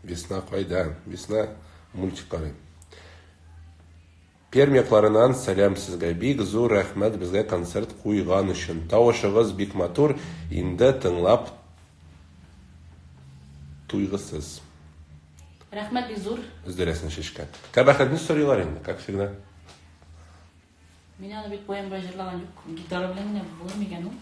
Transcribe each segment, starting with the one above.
Весна қайда? Весна мультик қарай. Пермякларынан сәлем сізге. Бик зур рәхмәт бізге концерт қойған үшін. Тауышығыз бик матур, инде тыңлап туйғысыз. Рәхмәт бик зур. Үздересін шешкен. Кәбәхәтні сұрилар енді, как всегда. Мен аны бит поэмбай жырлаған жоқ. Гитара білен не болыр мекен ол?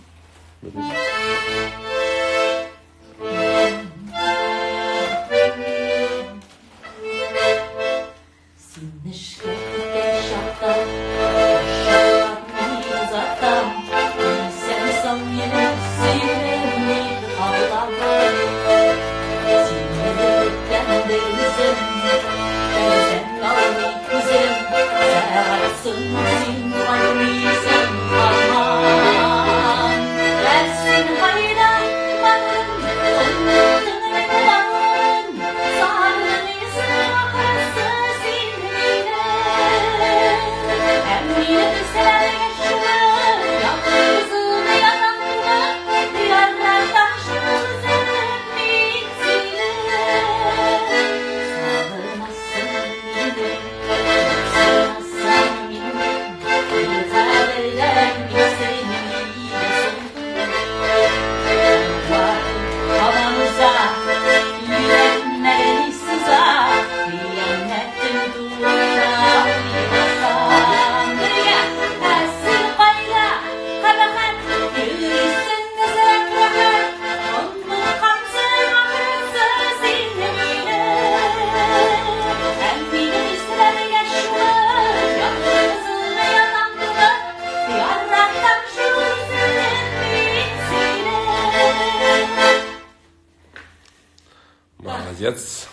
Молодец.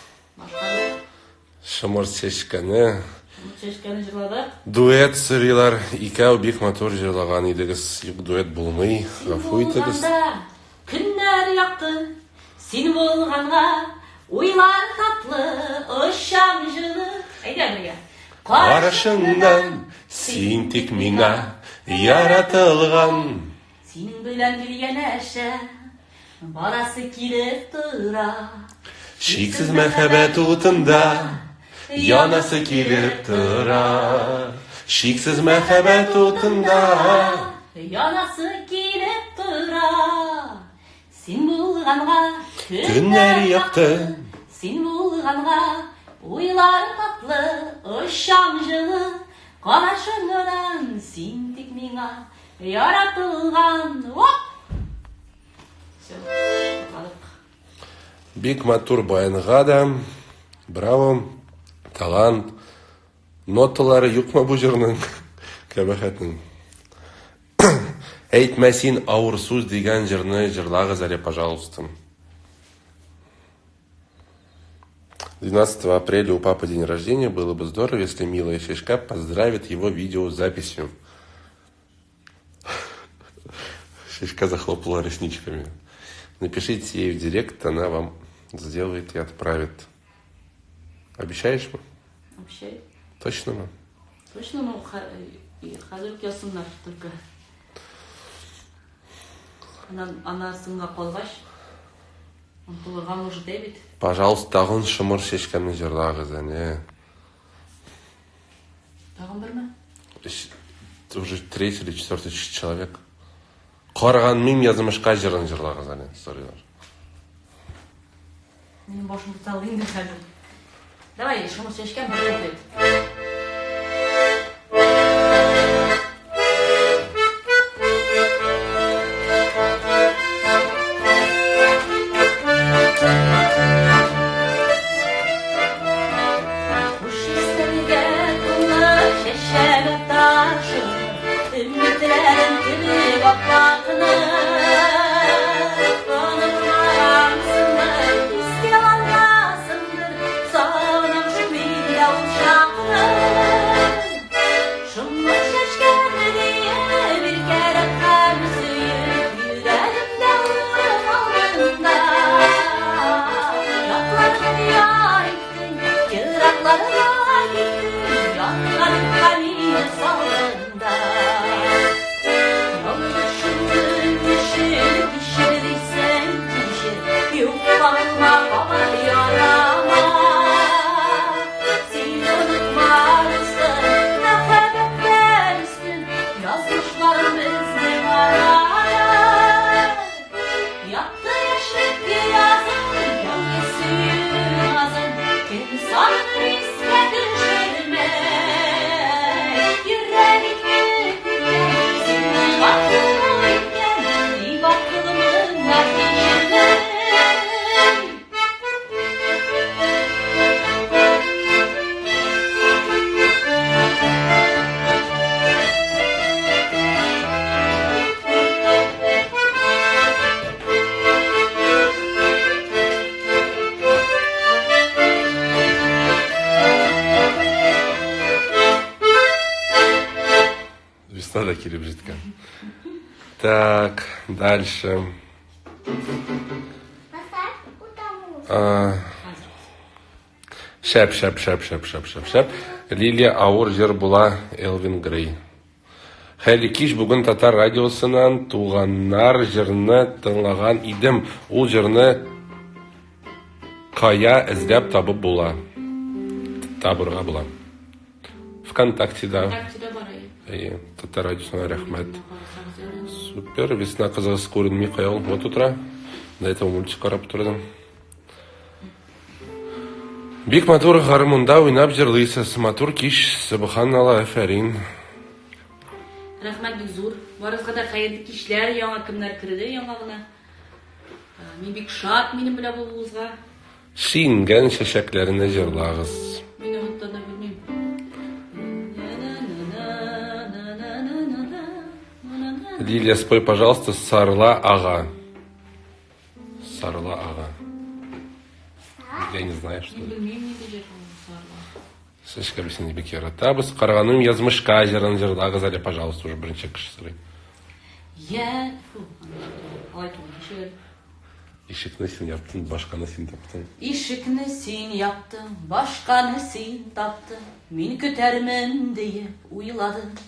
Шымыр шешкені. Шешкені жырлады. Дуэт сұрилар. Икәу бик матур жырлаған едігіз. Дуэт болмай. Ғафу етігіз. Күннәр яқты, сен болғанға, ойлар татлы, ұшам жылы. Айда бірге. Қарашыңнан сен тек миңа яратылған. Сенің білән келген әші, барасы келіп тұра. Шексіз мәхәббәт утында янасы келіп тұра. Шексіз мәхәббәт утында янасы келіп тұра. Сен болғанға күннәр яқты, сен болғанға ойлар татлы, ұшам жылы. Қарашыңнан сен тек миңа яратылған. Все, қалдық. Бик матур баянға да, браво, талант. Ноталары юк ма бұл жырның? Кәбәхәтнің. Әйтмә син ауыр сүз деген жырны жырлағыз әле, пожалуйста. 12 апреля у папы день рождения. Было бы здорово, если милая Шишка поздравит его видеозаписью. Шишка захлопала ресничками. Напишите ей в директ, она вам сделает и отправит. Обещаешь мы? Обещаю. Точно мы? Точно мы қазір келсіңдер только. Ана сыңға қолғаш. Бұлырған ұжы дәбет. Пожалуйста, тағын шымыр шешкәмін жырлағыз, әне. Тағын бір ме? Уже 3-й или 4-й человек. Қорған мим язымышқа жырын жырлағыз, әне. Сұрилар. Менің башымды талдың деп қазір. Давай, шымыр шешкәм бір өтеді. Sağlam şu bir yavuşaklı Жасына да келіп жеткен. Так, дальше. Шәп. Лилия ауыр жер була, Элвин Грей. Хәлі киш бүгін татар радиосынан туғаннар жырны тыңлаған идім. Ол жырны қая іздеп табып була. Табырға була. ВКонтактеда. Татар радиосына рахмет. Супер. Весна қызығыз көрінмей қаял. Вот утро. До этого мультик қарап тұрдым. Бик матур гармунда уйнап жырлыйсыз. Матур киш, субханалла, әфәрин. Рахмет бик зур. Барызга да хәерле кичләр, яңа көннәр керде, яңа гына. Мин бик шат минем белән булуыгызга. Шингән чәчәкләренә җырлагыз. Мине хәтта да белмим. Лилия, спой, пожалуйста, Сарла ага. Сарла ага. Я не знаю, что это. Белмим ни дә Сарла. Сәшкә бисен бик яратабыз. Карганым язмышка җырын җырлагыз әле, пожалуйста, уже беренче кеше сорый. Я, ай түгел. Ишекне син яптың, башканы син таптың. Ишекне син яптың, башканы син таптың. Мин көтәрмен диеп уйладым.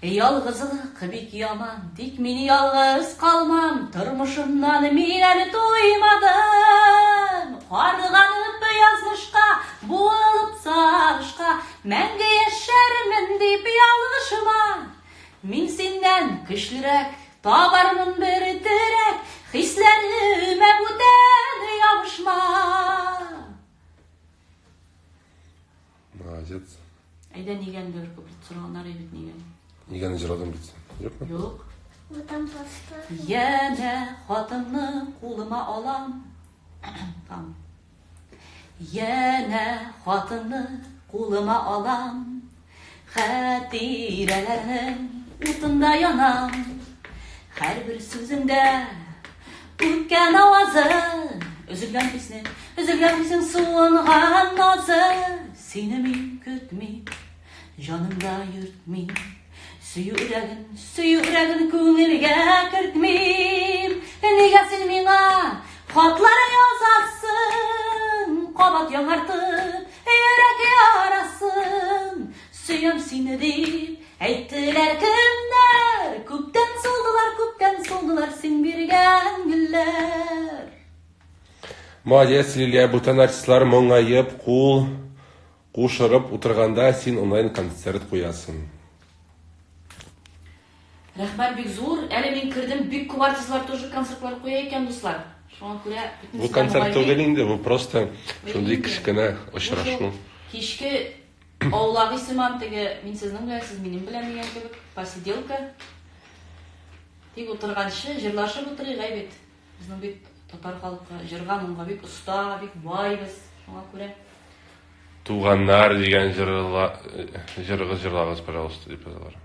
Ялгызлык бик яман, тик мин ялгыз калмам. Тормышымнан мин әле туймадым. Карганып язмышка, буылып сагышка, мәңге яшәрмен дип ялгышыма. Мин синнән көчлерәк, табармын бер терәк, хисләремә бүтән ябышма. Молодец. Әйдә нигәндер күплек сораганнар бит нигән? Нигәне җырладың бит? Юкмы? Юк. Яна хатынны кулыма алам. Там. Яна хатынны кулыма алам. Хатирәләрнең утында янам. Һәрбер сүзеңдә үткән авазы. Өзелгән хисең суынган назы. Сине мин көтмим, җанымда йөртмим. Сөйүрәген күңелгә кертмим. Нигә син миңа хатлар язасың? Кабат яңартып, йөрәк ярасын. Сөйәм сине дип әйттеләр кемнәр. Күптән солдылар син биргән гөлләр. Молодец, Лилия. Бүтән артистлар моңаеп, кул кушырып утырганда син онлайн концерт куясың. Рәхмәт бик зур. Әле мин кирдем, бик күп артистлар тоже концертлар куя икән, дуслар. Шуңа күрә Бу концерт түгел инде, бу просто шундый кичкенә очрашу. Кичке аулагы сыман теге, мин сезнең белән, сез минем белән дигән кебек, посиделка. Тик утырганчы, җырлашып утырыйк әйбәт. Безнең бит татар халкы җырганга бик оста, бик байбыз. Шуңа күрә Туганнар дигән җырлагыз, пожалуйста, дип язалар.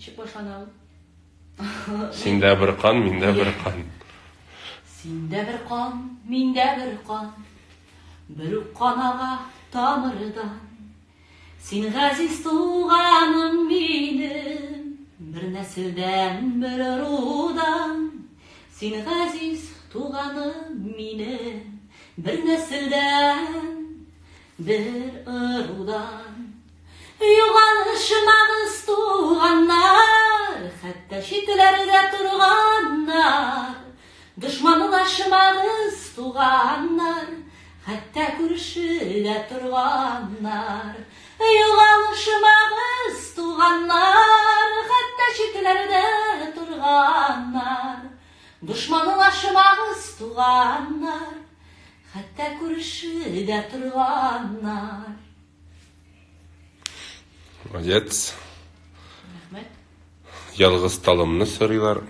ничек башланабыз? Синдә бер кан, миндә бер кан. Синдә бер кан, миндә бер кан. Бер үк канага тамырдан. Син газиз туганым минем, бер нәселдән, бер рудан. Син газиз туганым минем, бер нәселдән, бер рудан. Юганышмагыз туганнар, хәтта читләрдә турганнар. Дошманлашмагыз туганнар, хәтта күршедә турганнар. Юганышмагыз туганнар, хәтта читләрдә турганнар. Дошманлашмагыз туганнар, хәтта күршедә турганнар. Молодец. Рәхмәт. Ялгыз талымны сорыйлар.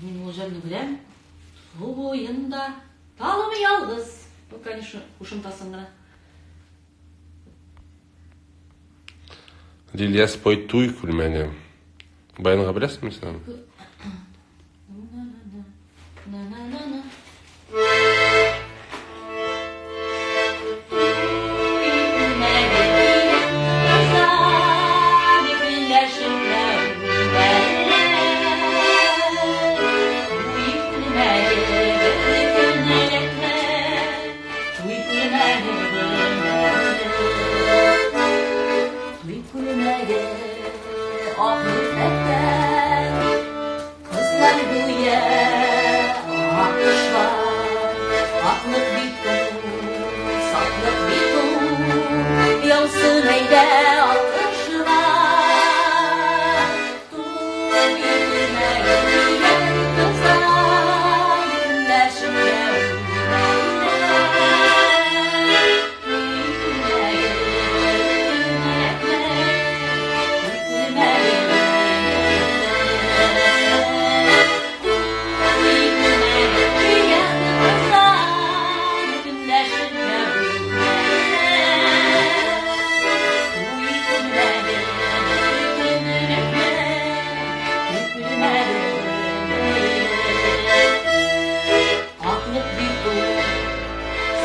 Мин ул җырны беләм. Су буенда талым ялгыз. Бу, конечно, кушымтасын гына. Лилия, спой туй күлмәге. Баянга беләсеңме син? Köyde alkışlar, duyulmaya gelen kızlar, günleşince aklık bir kul,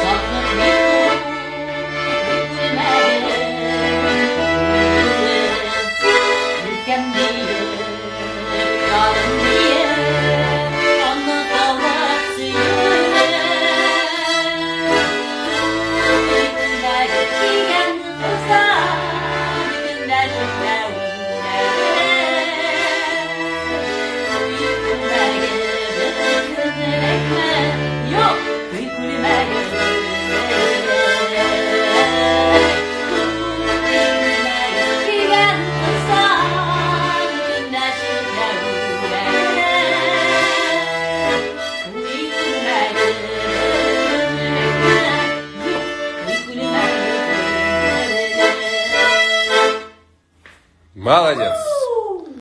saklık bir kul, ülkem diye, yarım diye, anlatılmak Giden kızlar, günleşince yok, kulüme giden kızlar, günleşince Молодец.